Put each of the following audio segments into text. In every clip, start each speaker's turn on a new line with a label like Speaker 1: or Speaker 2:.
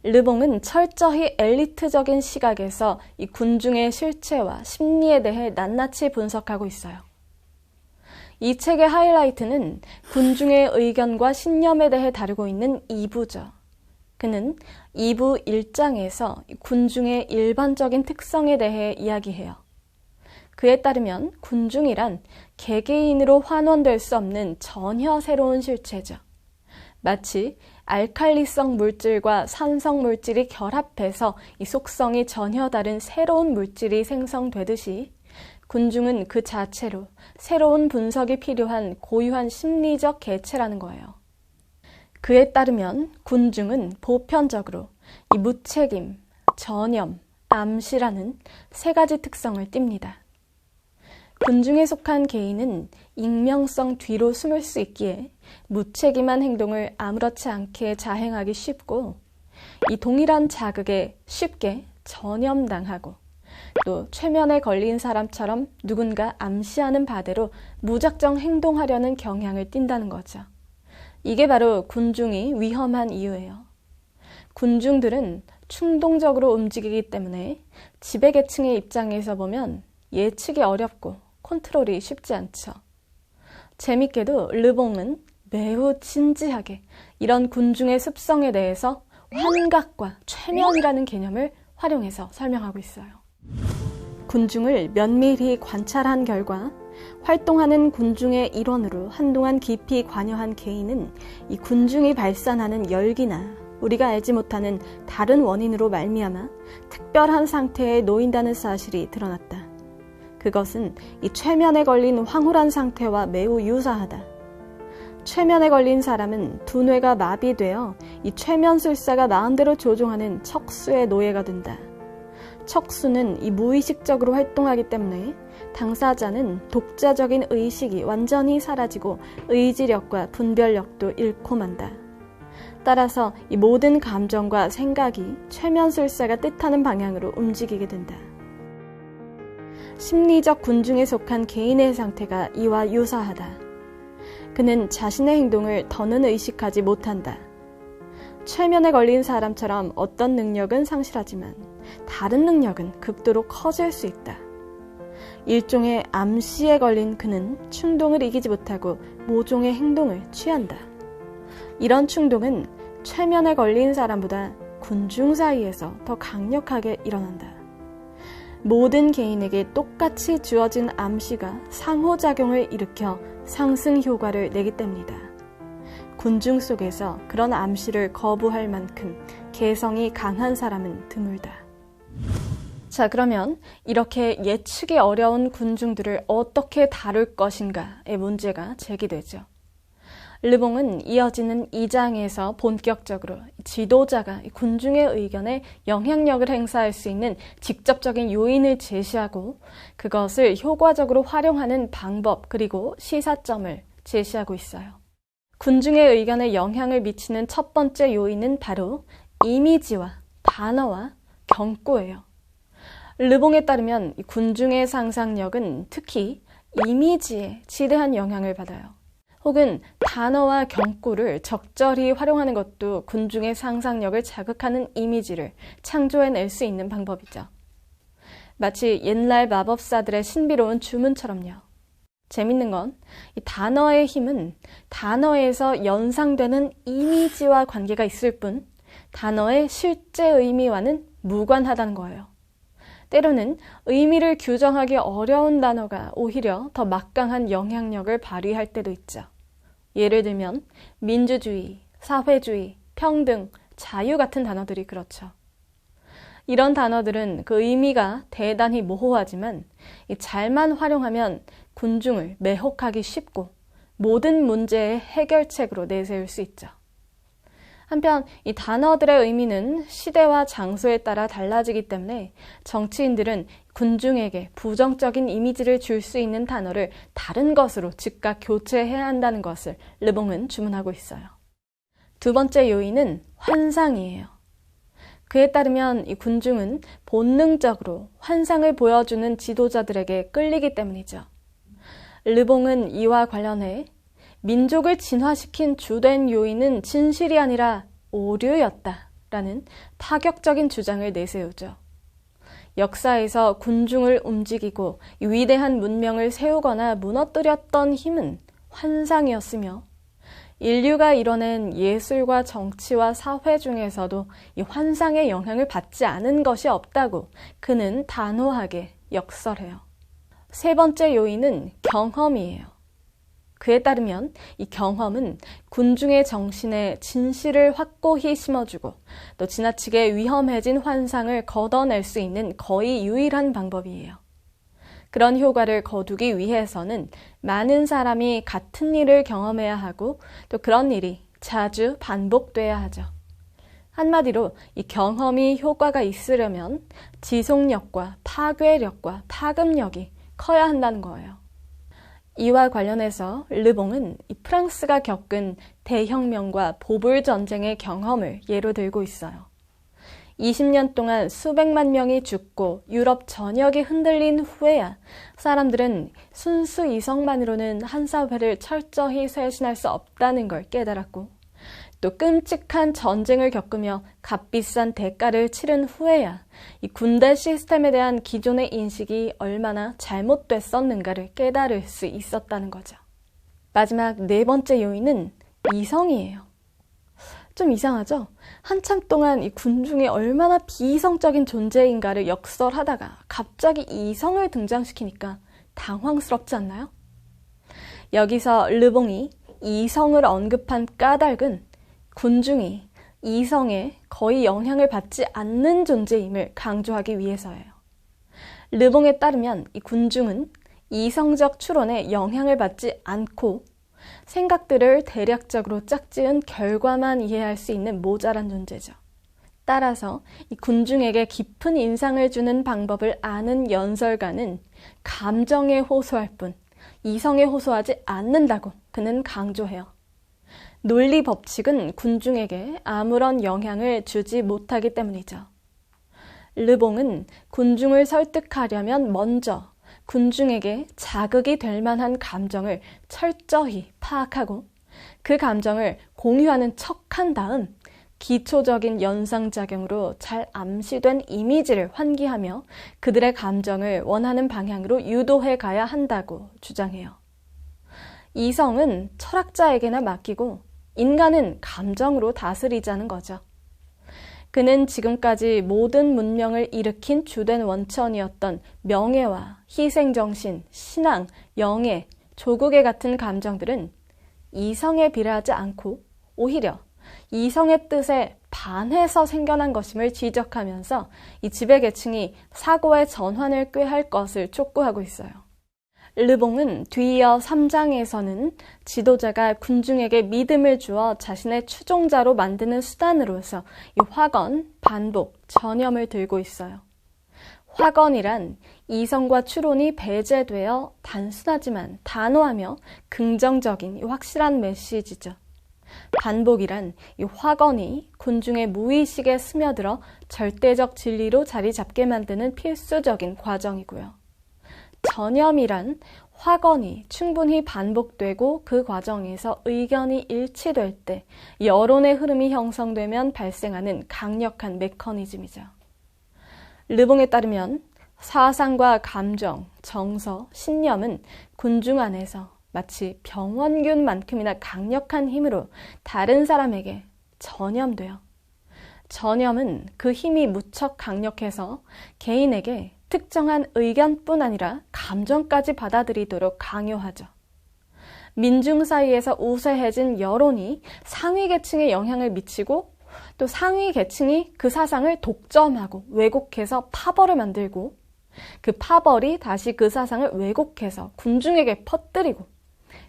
Speaker 1: 르봉은 철저히 엘리트적인 시각에서 이 군중의 실체와 심리에 대해 낱낱이 분석하고 있어요. 이 책의 하이라이트는 군중의 의견과 신념에 대해 다루고 있는 2부죠. 그는 2부 1장에서 군중의 일반적인 특성에 대해 이야기해요. 그에 따르면 군중이란 개개인으로 환원될 수 없는 전혀 새로운 실체죠. 마치 알칼리성 물질과 산성 물질이 결합해서 이 속성이 전혀 다른 새로운 물질이 생성되듯이 군중은 그 자체로 새로운 분석이 필요한 고유한 심리적 개체라는 거예요. 그에 따르면 군중은 보편적으로 이 무책임, 전염, 암시라는 3가지 특성을 띱니다. 군중에 속한 개인은 익명성 뒤로 숨을 수 있기에 무책임한 행동을 아무렇지 않게 자행하기 쉽고 이 동일한 자극에 쉽게 전염당하고 또 최면에 걸린 사람처럼 누군가 암시하는 바대로 무작정 행동하려는 경향을 띈다는 거죠. 이게 바로 군중이 위험한 이유예요. 군중들은 충동적으로 움직이기 때문에 지배계층의 입장에서 보면 예측이 어렵고 컨트롤이 쉽지 않죠. 재밌게도 르봉은 매우 진지하게 이런 군중의 습성에 대해서 환각과 최면이라는 개념을 활용해서 설명하고 있어요. 군중을 면밀히 관찰한 결과 활동하는 군중의 일원으로 한동안 깊이 관여한 개인은 이 군중이 발산하는 열기나 우리가 알지 못하는 다른 원인으로 말미암아 특별한 상태에 놓인다는 사실이 드러났다. 그것은 이 최면에 걸린 황홀한 상태와 매우 유사하다. 최면에 걸린 사람은 두뇌가 마비되어 이 최면술사가 마음대로 조종하는 척수의 노예가 된다. 척수는 이 무의식적으로 활동하기 때문에 당사자는 독자적인 의식이 완전히 사라지고 의지력과 분별력도 잃고 만다. 따라서 이 모든 감정과 생각이 최면술사가 뜻하는 방향으로 움직이게 된다. 심리적 군중에 속한 개인의 상태가 이와 유사하다. 그는 자신의 행동을 더는 의식하지 못한다. 최면에 걸린 사람처럼 어떤 능력은 상실하지만 다른 능력은 극도로 커질 수 있다. 일종의 암시에 걸린 그는 충동을 이기지 못하고 모종의 행동을 취한다. 이런 충동은 최면에 걸린 사람보다 군중 사이에서 더 강력하게 일어난다. 모든 개인에게 똑같이 주어진 암시가 상호작용을 일으켜 상승 효과를 내기 때문이다. 군중 속에서 그런 암시를 거부할 만큼 개성이 강한 사람은 드물다. 자, 그러면 이렇게 예측이 어려운 군중들을 어떻게 다룰 것인가의 문제가 제기되죠. 르봉은 이어지는 2장에서 본격적으로 지도자가 군중의 의견에 영향력을 행사할 수 있는 직접적인 요인을 제시하고 그것을 효과적으로 활용하는 방법 그리고 시사점을 제시하고 있어요. 군중의 의견에 영향을 미치는 첫 번째 요인은 바로 이미지와 단어와 경고예요. 르봉에 따르면 군중의 상상력은 특히 이미지에 지대한 영향을 받아요. 혹은 단어와 경고를 적절히 활용하는 것도 군중의 상상력을 자극하는 이미지를 창조해낼 수 있는 방법이죠. 마치 옛날 마법사들의 신비로운 주문처럼요. 재밌는 건 이 단어의 힘은 단어에서 연상되는 이미지와 관계가 있을 뿐 단어의 실제 의미와는 무관하다는 거예요. 때로는 의미를 규정하기 어려운 단어가 오히려 더 막강한 영향력을 발휘할 때도 있죠. 예를 들면 민주주의, 사회주의, 평등, 자유 같은 단어들이 그렇죠. 이런 단어들은 그 의미가 대단히 모호하지만 잘만 활용하면 군중을 매혹하기 쉽고 모든 문제의 해결책으로 내세울 수 있죠. 한편 이 단어들의 의미는 시대와 장소에 따라 달라지기 때문에 정치인들은 군중에게 부정적인 이미지를 줄 수 있는 단어를 다른 것으로 즉각 교체해야 한다는 것을 르봉은 주문하고 있어요. 두 번째 요인은 환상이에요. 그에 따르면 이 군중은 본능적으로 환상을 보여주는 지도자들에게 끌리기 때문이죠. 르봉은 이와 관련해 민족을 진화시킨 주된 요인은 진실이 아니라 오류였다 라는 파격적인 주장을 내세우죠. 역사에서 군중을 움직이고 위대한 문명을 세우거나 무너뜨렸던 힘은 환상이었으며 인류가 이뤄낸 예술과 정치와 사회 중에서도 이 환상의 영향을 받지 않은 것이 없다고 그는 단호하게 역설해요. 세 번째 요인은 경험이에요. 그에 따르면 이 경험은 군중의 정신에 진실을 확고히 심어주고 또 지나치게 위험해진 환상을 걷어낼 수 있는 거의 유일한 방법이에요. 그런 효과를 거두기 위해서는 많은 사람이 같은 일을 경험해야 하고 또 그런 일이 자주 반복돼야 하죠. 한마디로 이 경험이 효과가 있으려면 지속력과 파괴력과 파급력이 커야 한다는 거예요. 이와 관련해서 르봉은 이 프랑스가 겪은 대혁명과 보불전쟁의 경험을 예로 들고 있어요. 20년 동안 수백만 명이 죽고 유럽 전역이 흔들린 후에야 사람들은 순수 이성만으로는 한 사회를 철저히 쇄신할 수 없다는 걸 깨달았고 또 끔찍한 전쟁을 겪으며 값비싼 대가를 치른 후에야 이 군대 시스템에 대한 기존의 인식이 얼마나 잘못됐었는가를 깨달을 수 있었다는 거죠. 마지막 네 번째 요인은 이성이에요. 좀 이상하죠? 한참 동안 이 군중이 얼마나 비이성적인 존재인가를 역설하다가 갑자기 이성을 등장시키니까 당황스럽지 않나요? 여기서 르봉이 이성을 언급한 까닭은 군중이 이성에 거의 영향을 받지 않는 존재임을 강조하기 위해서예요. 르봉에 따르면 이 군중은 이성적 추론에 영향을 받지 않고 생각들을 대략적으로 짝지은 결과만 이해할 수 있는 모자란 존재죠. 따라서 이 군중에게 깊은 인상을 주는 방법을 아는 연설가는 감정에 호소할 뿐 이성에 호소하지 않는다고 그는 강조해요. 논리 법칙은 군중에게 아무런 영향을 주지 못하기 때문이죠. 르봉은 군중을 설득하려면 먼저 군중에게 자극이 될 만한 감정을 철저히 파악하고 그 감정을 공유하는 척한 다음 기초적인 연상작용으로 잘 암시된 이미지를 환기하며 그들의 감정을 원하는 방향으로 유도해 가야 한다고 주장해요. 이성은 철학자에게나 맡기고 인간은 감정으로 다스리자는 거죠. 그는 지금까지 모든 문명을 일으킨 주된 원천이었던 명예와 희생정신, 신앙, 영예, 조국의 같은 감정들은 이성에 비례하지 않고 오히려 이성의 뜻에 반해서 생겨난 것임을 지적하면서 이 지배계층이 사고의 전환을 꾀할 것을 촉구하고 있어요. 르봉은 뒤이어 3장에서는 지도자가 군중에게 믿음을 주어 자신의 추종자로 만드는 수단으로서 이 화건, 반복, 전염을 들고 있어요. 화건이란 이성과 추론이 배제되어 단순하지만 단호하며 긍정적인 확실한 메시지죠. 반복이란 이 화건이 군중의 무의식에 스며들어 절대적 진리로 자리 잡게 만드는 필수적인 과정이고요. 전염이란 화건이 충분히 반복되고 그 과정에서 의견이 일치될 때 여론의 흐름이 형성되면 발생하는 강력한 메커니즘이죠. 르봉에 따르면 사상과 감정, 정서, 신념은 군중 안에서 마치 병원균만큼이나 강력한 힘으로 다른 사람에게 전염돼요. 전염은 그 힘이 무척 강력해서 개인에게 특정한 의견뿐 아니라 감정까지 받아들이도록 강요하죠. 민중 사이에서 우세해진 여론이 상위 계층에 영향을 미치고 또 상위 계층이 그 사상을 독점하고 왜곡해서 파벌을 만들고 그 파벌이 다시 그 사상을 왜곡해서 군중에게 퍼뜨리고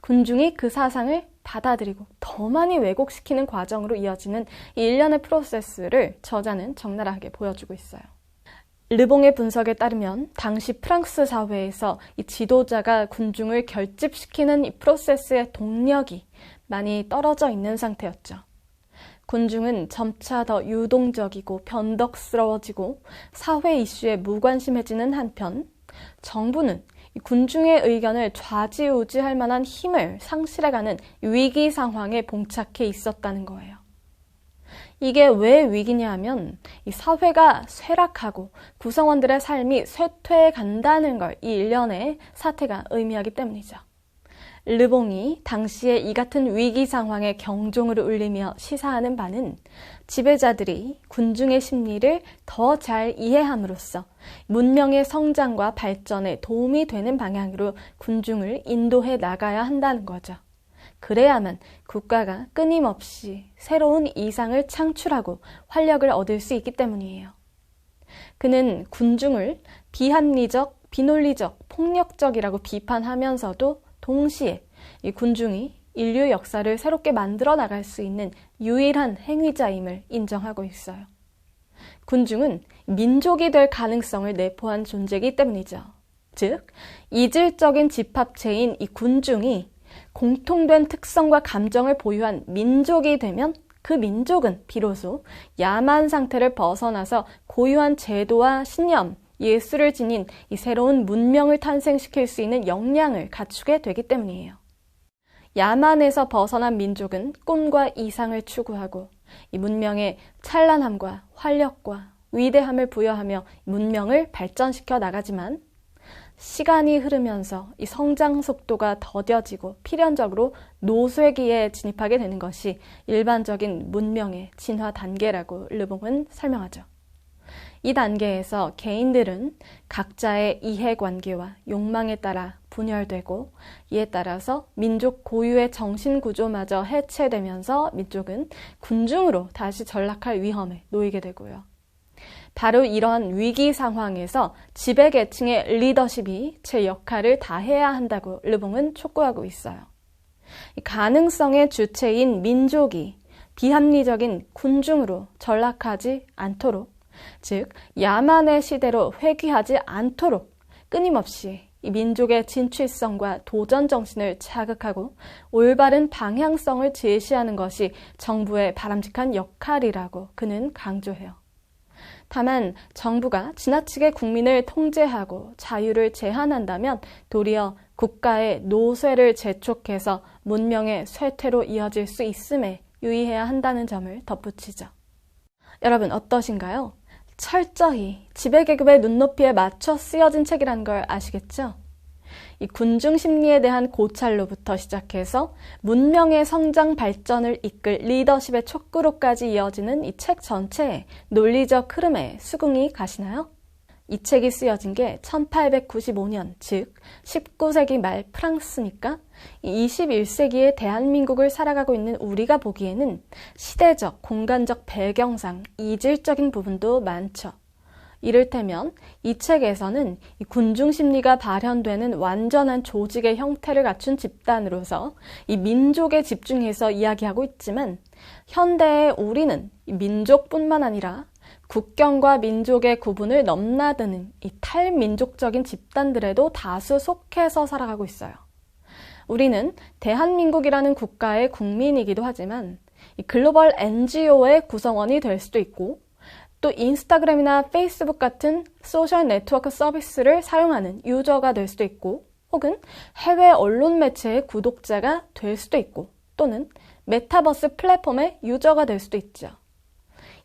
Speaker 1: 군중이 그 사상을 받아들이고 더 많이 왜곡시키는 과정으로 이어지는 이 일련의 프로세스를 저자는 적나라하게 보여주고 있어요. 르봉의 분석에 따르면 당시 프랑스 사회에서 이 지도자가 군중을 결집시키는 이 프로세스의 동력이 많이 떨어져 있는 상태였죠. 군중은 점차 더 유동적이고 변덕스러워지고 사회 이슈에 무관심해지는 한편 정부는 이 군중의 의견을 좌지우지할 만한 힘을 상실해가는 위기 상황에 봉착해 있었다는 거예요. 이게 왜 위기냐 하면 이 사회가 쇠락하고 구성원들의 삶이 쇠퇴해 간다는 걸 이 일련의 사태가 의미하기 때문이죠. 르봉이 당시에 이 같은 위기 상황에 경종을 울리며 시사하는 바는 지배자들이 군중의 심리를 더 잘 이해함으로써 문명의 성장과 발전에 도움이 되는 방향으로 군중을 인도해 나가야 한다는 거죠. 그래야만 국가가 끊임없이 새로운 이상을 창출하고 활력을 얻을 수 있기 때문이에요. 그는 군중을 비합리적, 비논리적, 폭력적이라고 비판하면서도 동시에 이 군중이 인류 역사를 새롭게 만들어 나갈 수 있는 유일한 행위자임을 인정하고 있어요. 군중은 민족이 될 가능성을 내포한 존재이기 때문이죠. 즉, 이질적인 집합체인 이 군중이 공통된 특성과 감정을 보유한 민족이 되면 그 민족은 비로소 야만 상태를 벗어나서 고유한 제도와 신념, 예술을 지닌 이 새로운 문명을 탄생시킬 수 있는 역량을 갖추게 되기 때문이에요. 야만에서 벗어난 민족은 꿈과 이상을 추구하고 이 문명의 찬란함과 활력과 위대함을 부여하며 문명을 발전시켜 나가지만 시간이 흐르면서 이 성장 속도가 더뎌지고 필연적으로 노쇠기에 진입하게 되는 것이 일반적인 문명의 진화 단계라고 르봉은 설명하죠. 이 단계에서 개인들은 각자의 이해관계와 욕망에 따라 분열되고 이에 따라서 민족 고유의 정신구조마저 해체되면서 민족은 군중으로 다시 전락할 위험에 놓이게 되고요. 바로 이러한 위기 상황에서 지배계층의 리더십이 제 역할을 다해야 한다고 르봉은 촉구하고 있어요. 가능성의 주체인 민족이 비합리적인 군중으로 전락하지 않도록, 즉 야만의 시대로 회귀하지 않도록 끊임없이 이 민족의 진취성과 도전 정신을 자극하고 올바른 방향성을 제시하는 것이 정부의 바람직한 역할이라고 그는 강조해요. 다만 정부가 지나치게 국민을 통제하고 자유를 제한한다면 도리어 국가의 노쇠를 재촉해서 문명의 쇠퇴로 이어질 수 있음에 유의해야 한다는 점을 덧붙이죠. 여러분 어떠신가요? 철저히 지배계급의 눈높이에 맞춰 쓰여진 책이라는 걸 아시겠죠? 이 군중 심리에 대한 고찰로부터 시작해서 문명의 성장 발전을 이끌 리더십의 촉구로까지 이어지는 이 책 전체의 논리적 흐름에 수긍이 가시나요? 이 책이 쓰여진 게 1895년, 즉 19세기 말 프랑스니까 21세기의 대한민국을 살아가고 있는 우리가 보기에는 시대적, 공간적 배경상 이질적인 부분도 많죠. 이를테면 이 책에서는 이 군중 심리가 발현되는 완전한 조직의 형태를 갖춘 집단으로서 이 민족에 집중해서 이야기하고 있지만 현대의 우리는 이 민족뿐만 아니라 국경과 민족의 구분을 넘나드는 이 탈민족적인 집단들에도 다수 속해서 살아가고 있어요. 우리는 대한민국이라는 국가의 국민이기도 하지만 이 글로벌 NGO의 구성원이 될 수도 있고 또 인스타그램이나 페이스북 같은 소셜 네트워크 서비스를 사용하는 유저가 될 수도 있고 혹은 해외 언론 매체의 구독자가 될 수도 있고 또는 메타버스 플랫폼의 유저가 될 수도 있죠.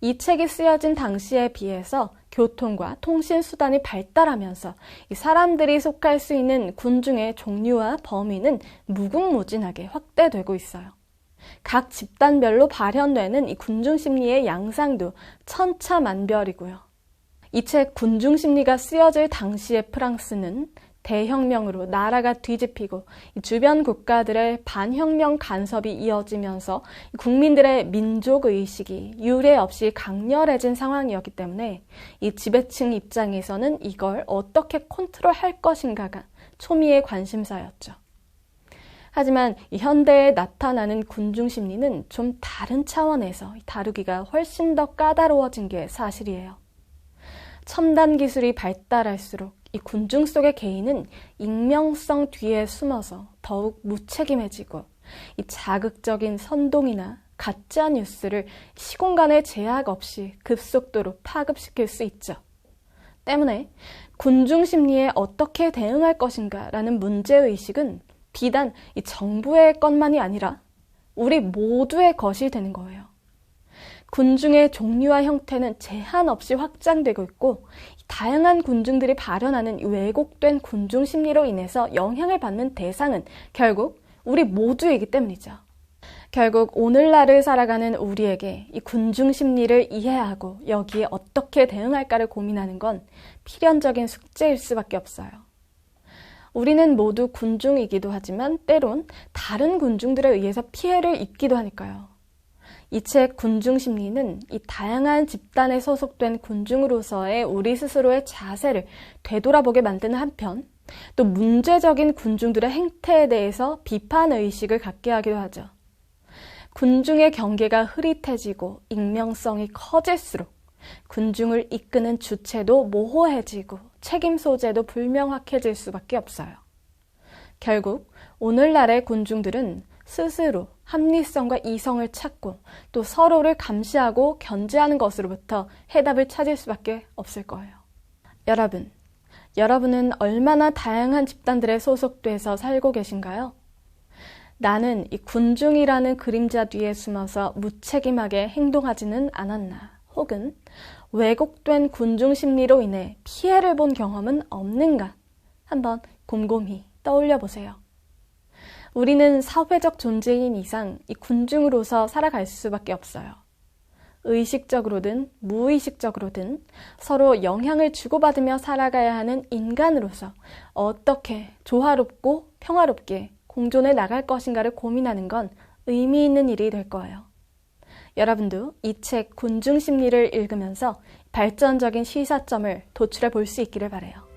Speaker 1: 이 책이 쓰여진 당시에 비해서 교통과 통신 수단이 발달하면서 이 사람들이 속할 수 있는 군중의 종류와 범위는 무궁무진하게 확대되고 있어요. 각 집단별로 발현되는 이 군중심리의 양상도 천차만별이고요. 이 책 군중심리가 쓰여질 당시의 프랑스는 대혁명으로 나라가 뒤집히고 주변 국가들의 반혁명 간섭이 이어지면서 국민들의 민족의식이 유례 없이 강렬해진 상황이었기 때문에 이 지배층 입장에서는 이걸 어떻게 컨트롤할 것인가가 초미의 관심사였죠. 하지만 현대에 나타나는 군중심리는 좀 다른 차원에서 다루기가 훨씬 더 까다로워진 게 사실이에요. 첨단 기술이 발달할수록 이 군중 속의 개인은 익명성 뒤에 숨어서 더욱 무책임해지고 이 자극적인 선동이나 가짜 뉴스를 시공간의 제약 없이 급속도로 파급시킬 수 있죠. 때문에 군중 심리에 어떻게 대응할 것인가라는 문제의식은 비단 이 정부의 것만이 아니라 우리 모두의 것이 되는 거예요. 군중의 종류와 형태는 제한 없이 확장되고 있고 다양한 군중들이 발현하는 왜곡된 군중 심리로 인해서 영향을 받는 대상은 결국 우리 모두이기 때문이죠. 결국 오늘날을 살아가는 우리에게 이 군중 심리를 이해하고 여기에 어떻게 대응할까를 고민하는 건 필연적인 숙제일 수밖에 없어요. 우리는 모두 군중이기도 하지만 때론 다른 군중들에 의해서 피해를 입기도 하니까요. 이 책 군중 심리는 이 다양한 집단에 소속된 군중으로서의 우리 스스로의 자세를 되돌아보게 만드는 한편 또 문제적인 군중들의 행태에 대해서 비판의식을 갖게 하기도 하죠. 군중의 경계가 흐릿해지고 익명성이 커질수록 군중을 이끄는 주체도 모호해지고 책임 소재도 불명확해질 수밖에 없어요. 결국 오늘날의 군중들은 스스로 합리성과 이성을 찾고 또 서로를 감시하고 견제하는 것으로부터 해답을 찾을 수밖에 없을 거예요. 여러분은 얼마나 다양한 집단들에 소속돼서 살고 계신가요? 나는 이 군중이라는 그림자 뒤에 숨어서 무책임하게 행동하지는 않았나? 혹은 왜곡된 군중 심리로 인해 피해를 본 경험은 없는가? 한번 곰곰이 떠올려 보세요. 우리는 사회적 존재인 이상 이 군중으로서 살아갈 수밖에 없어요. 의식적으로든 무의식적으로든 서로 영향을 주고받으며 살아가야 하는 인간으로서 어떻게 조화롭고 평화롭게 공존해 나갈 것인가를 고민하는 건 의미 있는 일이 될 거예요. 여러분도 이 책 군중 심리를 읽으면서 발전적인 시사점을 도출해 볼 수 있기를 바라요.